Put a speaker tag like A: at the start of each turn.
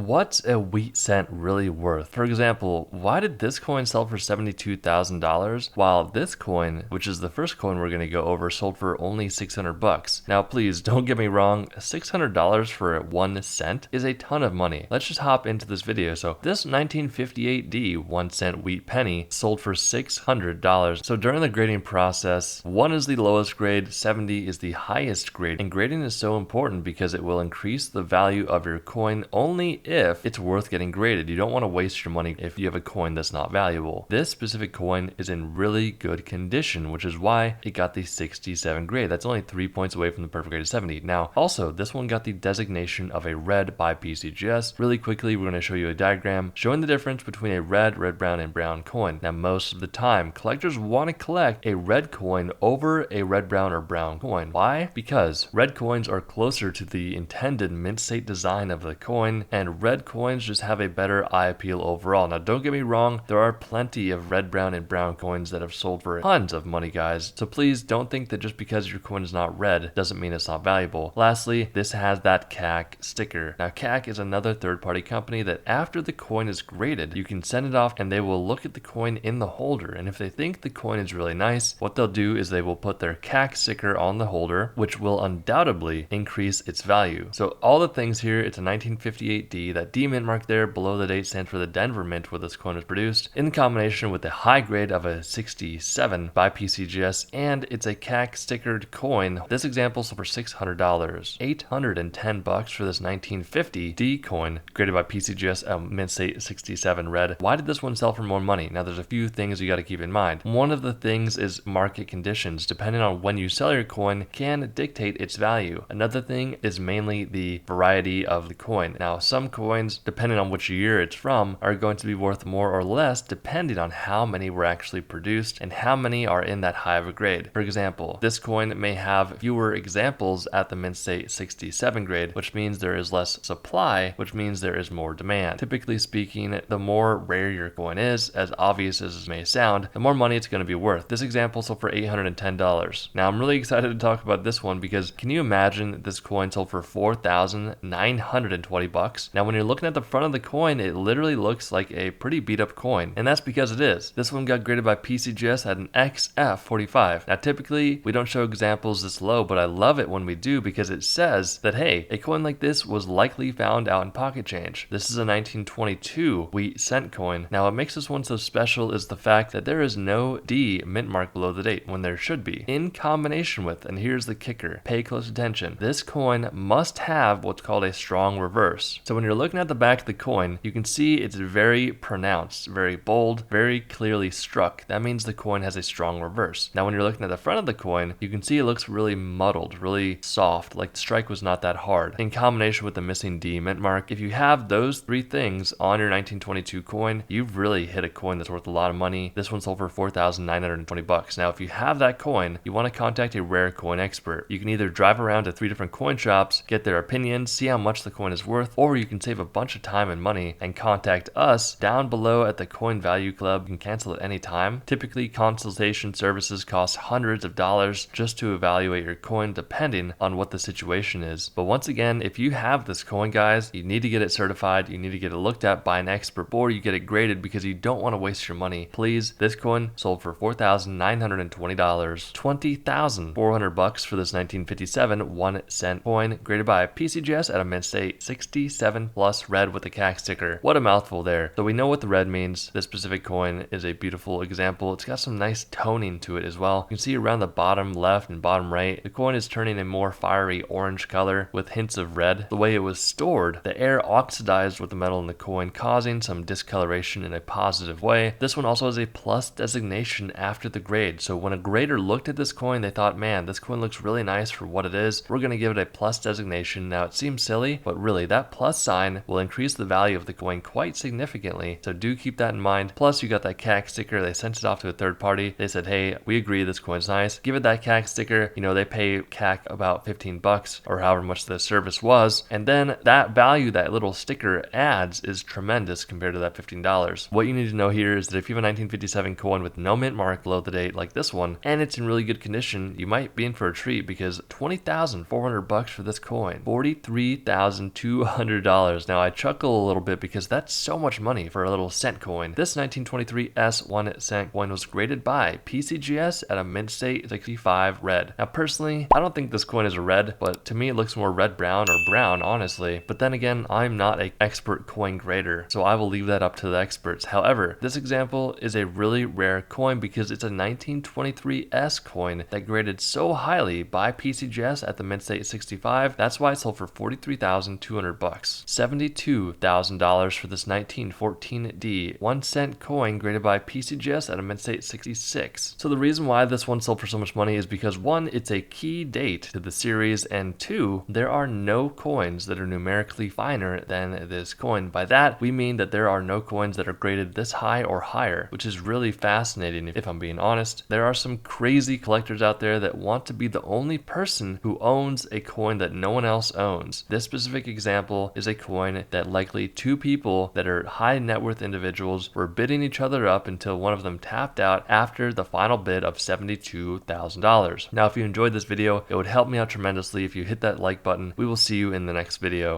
A: what's a wheat cent really worth? For example, why did this coin sell for $72,000 while this coin, which is the first coin we're going to go over, sold for only 600 bucks? Now, please don't get me wrong, $600 for 1 cent is a ton of money. Let's just hop into this video. So this 1958D 1 cent wheat penny sold for $600. So during the grading process, 1 is the lowest grade, 70 is the highest grade. And grading is so important because it will increase the value of your coin only if it's worth getting graded. You don't want to waste your money if you have a coin that's not valuable. This specific coin is in really good condition, which is why it got the 67 grade. That's only 3 points away from the perfect grade of 70. Now, also, this one got the designation of a red by PCGS. Really quickly, we're going to show you a diagram showing the difference between a red, brown, and brown coin. Now, most of the time, collectors want to collect a red coin over a red, brown, or brown coin. Why? Because red coins are closer to the intended mint state design of the coin, and red coins just have a better eye appeal overall. Now, don't get me wrong, there are plenty of red, brown, and brown coins that have sold for tons of money, guys. So please don't think that just because your coin is not red doesn't mean it's not valuable. Lastly, this has that CAC sticker. Now, CAC is another third-party company that after the coin is graded, you can send it off and they will look at the coin in the holder. And if they think the coin is really nice, what they'll do is they will put their CAC sticker on the holder, which will undoubtedly increase its value. So all the things here, it's a 1958D. That D mint mark there below the date stands for the Denver mint where this coin was produced, in combination with the high grade of a 67 by PCGS, and it's a CAC stickered coin. This example sold for $600. 810 bucks for this 1950D coin graded by PCGS, mint state 67 red. Why did this one sell for more money? Now, there's a few things you got to keep in mind. One of the things is market conditions. Depending on when you sell your coin can dictate its value. Another thing is mainly the variety of the coin. Now, some coins, depending on which year it's from, are going to be worth more or less depending on how many were actually produced and how many are in that high of a grade. For example, this coin may have fewer examples at the mint state 67 grade, which means there is less supply, which means there is more demand. Typically speaking, the more rare your coin is, as obvious as it may sound, the more money it's going to be worth. This example sold for $810. Now, I'm really excited to talk about this one because can you imagine this coin sold for $4,920? Now, when you're looking at the front of the coin, it literally looks like a pretty beat up coin, and that's because it is. This one got graded by PCGS at an XF45. Now, typically, we don't show examples this low, but I love it when we do because it says that, hey, a coin like this was likely found out in pocket change. This is a 1922 wheat cent coin. Now, what makes this one so special is the fact that there is no D mint mark below the date when there should be. In combination with, and here's the kicker, pay close attention, this coin must have what's called a strong reverse. So when you're looking at the back of the coin, you can see it's very pronounced, very bold, very clearly struck. That means the coin has a strong reverse. Now, when you're looking at the front of the coin, you can see it looks really muddled, really soft, like the strike was not that hard. In combination with the missing D mint mark, if you have those three things on your 1922 coin, you've really hit a coin that's worth a lot of money. This one sold for $4,920. Now, if you have that coin, you want to contact a rare coin expert. You can either drive around to 3 different coin shops, get their opinions, see how much the coin is worth, or you can save a bunch of time and money and contact us down below at the Coin Value Club. You can cancel at any time. Typically, consultation services cost hundreds of dollars just to evaluate your coin depending on what the situation is. But once again, if you have this coin, guys, you need to get it certified. You need to get it looked at by an expert before you get it graded because you don't want to waste your money. Please, this coin sold for $4,920. $20,400 for this 1957 1 cent coin graded by PCGS at a mint state 67 plus red with the CAC sticker. What a mouthful there. So we know what the red means. This specific coin is a beautiful example. It's got some nice toning to it as well. You can see around the bottom left and bottom right, the coin is turning a more fiery orange color with hints of red. The way it was stored, the air oxidized with the metal in the coin, causing some discoloration in a positive way. This one also has a plus designation after the grade. So when a grader looked at this coin, they thought, man, this coin looks really nice for what it is. We're going to give it a plus designation. Now, it seems silly, but really that plus sign will increase the value of the coin quite significantly. So do keep that in mind. Plus, you got that CAC sticker. They sent it off to a third party. They said, hey, we agree this coin's nice. Give it that CAC sticker. You know, they pay CAC about 15 bucks or however much the service was. And then that value that little sticker adds is tremendous compared to that $15. What you need to know here is that if you have a 1957 coin with no mint mark below the date like this one, and it's in really good condition, you might be in for a treat because $20,400 for this coin, $43,200 Now I chuckle a little bit because that's so much money for a little cent coin. This 1923 S 1 cent coin was graded by PCGS at a mint state 65 red. Now personally, I don't think this coin is a red, but to me it looks more red brown or brown, honestly. But then again, I'm not an expert coin grader, so I will leave that up to the experts. However, this example is a really rare coin because it's a 1923 S coin that graded so highly by PCGS at the mint state 65. That's why it sold for $43,200. $72,000 for this 1914D 1 cent coin graded by PCGS at a mint state 66. So the reason why this one sold for so much money is because 1, it's a key date to the series, and 2, there are no coins that are numerically finer than this coin. By that, we mean that there are no coins that are graded this high or higher, which is really fascinating if I'm being honest. There are some crazy collectors out there that want to be the only person who owns a coin that no one else owns. This specific example is a coin that likely 2 people that are high net worth individuals were bidding each other up until one of them tapped out after the final bid of $72,000. Now, if you enjoyed this video, it would help me out tremendously if you hit that like button. We will see you in the next video.